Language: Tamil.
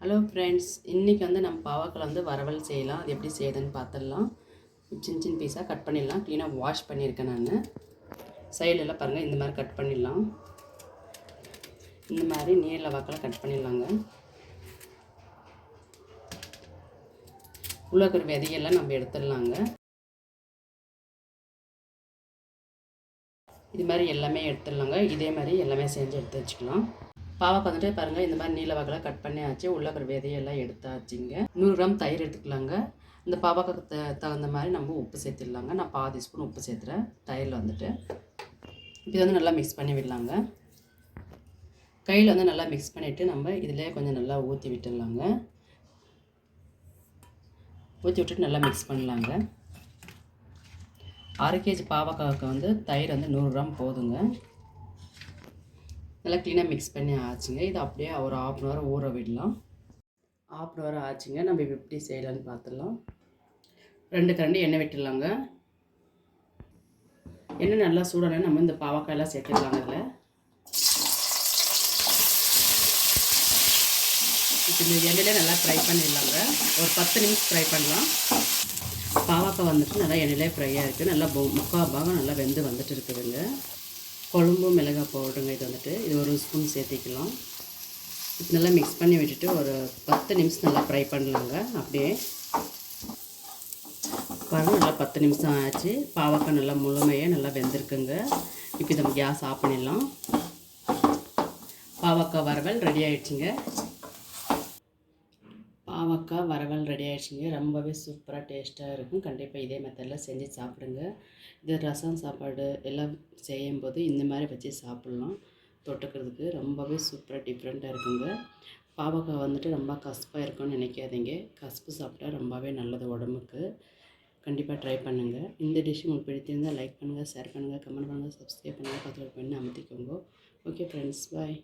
ஹலோ ஃப்ரெண்ட்ஸ், இன்றைக்கி வந்து நம்ம பாவக்காய் வந்து வறுவல் செய்யலாம். அது எப்படி செய்யுதுன்னு பார்த்துடலாம். சின்ன சின்ன பீஸாக கட் பண்ணிடலாம். க்ளீனாக வாஷ் பண்ணியிருக்கேன் நான். சைடெல்லாம் பாருங்கள், இந்த மாதிரி கட் பண்ணிடலாம். இந்த மாதிரி நீல வாக்கில் கட் பண்ணிடலாங்க. உள்ள இருக்கிற விதையெல்லாம் நம்ம எடுத்துடலாங்க. இது மாதிரி எல்லாமே எடுத்துடலாங்க. இதே மாதிரி எல்லாமே செஞ்சு எடுத்து வச்சுக்கலாம். பாவக்காய் வந்துட்டு பாருங்கள், இந்த மாதிரி நீல வாக்கில் கட் பண்ணியாச்சு. உள்ள இருக்கிற விதையெல்லாம் எடுத்தாச்சுங்க. 100 கிராம் தயிர் எடுத்துக்கலாங்க. இந்த பாவக்காய்க்கு தகுந்த மாதிரி நம்ம உப்பு சேர்த்துடலாங்க. நான் பாதி ஸ்பூன் உப்பு சேர்த்துறேன் தயிரில் வந்துட்டு. இது வந்து நல்லா மிக்ஸ் பண்ணி விடலாங்க. கையில் வந்து நல்லா மிக்ஸ் பண்ணிவிட்டு நம்ம இதிலே கொஞ்சம் நல்லா ஊற்றி விட்டுடலாங்க. ஊற்றி விட்டுட்டு நல்லா மிக்ஸ் பண்ணலாங்க. 6 kg பாவக்காய்க்கு வந்து தயிர் வந்து 100 கிராம் போதுங்க. நல்லா க்ளீனாக மிக்ஸ் பண்ணி ஆச்சுங்க. இது அப்படியே ஒரு 1/2 hour ஊற விடலாம். 1/2 hour ஆச்சுங்க. நம்ம எப்படி செய்யலான்னு பார்த்துடலாம். 2 கரண்டி எண்ணெய் விட்டுடலாங்க. எண்ணெய் நல்லா சூடான நம்ம இந்த பாவக்காயெல்லாம் சேர்த்துடலாங்க. அதில் இப்போ இந்த எண்ணெயிலே நல்லா ஃப்ரை பண்ணிடலாங்க. ஒரு 10 நிமிஷம் ஃப்ரை பண்ணலாம். பாவக்காய் வந்துட்டு நல்லா எண்ணெயிலே ஃப்ரையாக இருக்குது. நல்லா முக்கால் பாகம் நல்லா வெந்து வந்துட்டு இருக்குதுங்க. கொழும்பு மிளகாய் பவுடருங்க. இது வந்துட்டு இது 1 ஸ்பூன் சேர்த்திக்கலாம். இது நல்லா மிக்ஸ் பண்ணி விட்டுட்டு ஒரு 10 நிமிஷம் நல்லா ஃப்ரை பண்ணலாங்க. அப்படியே பாருங்கள், நல்லா 10 நிமிஷம் ஆச்சு. பாவக்காய் நல்லா முழுமையாக நல்லா வெந்திருக்குங்க. இப்போ நம்ம கேஸ் ஆஃப் பண்ணிடலாம். பாவக்காய் வறுவல் ரெடி ஆகிடுச்சிங்க. பாவக்காய் வறுவல் ரெடி ஆகிடுச்சிங்க. ரொம்பவே சூப்பராக டேஸ்ட்டாக இருக்கும். கண்டிப்பாக இதே மெத்தடில் செஞ்சு சாப்பிடுங்க. இது ரசம் சாப்பாடு எல்லாம் செய்யும்போது இந்த மாதிரி வச்சு சாப்பிட்லாம். தொட்டுக்கிறதுக்கு ரொம்பவே சூப்பராக டிஃப்ரெண்ட்டாக இருக்குங்க. பாவக்காய் வந்துட்டு ரொம்ப கசப்பாக இருக்கும்னு நினைக்காதீங்க. கசப்பு சாப்பிட்டா ரொம்பவே நல்லது உடம்புக்கு. கண்டிப்பாக ட்ரை பண்ணுங்கள். இந்த டிஷ் உங்களுக்கு பிடித்திருந்தால் லைக் பண்ணுங்கள், ஷேர் பண்ணுங்கள், கமெண்ட் பண்ணுங்கள், சப்ஸ்கிரைப் பண்ணுங்கள், பக்கத்தில் பண்ணி அமுத்திக்கோங்க. ஓகே ஃப்ரெண்ட்ஸ், பாய்.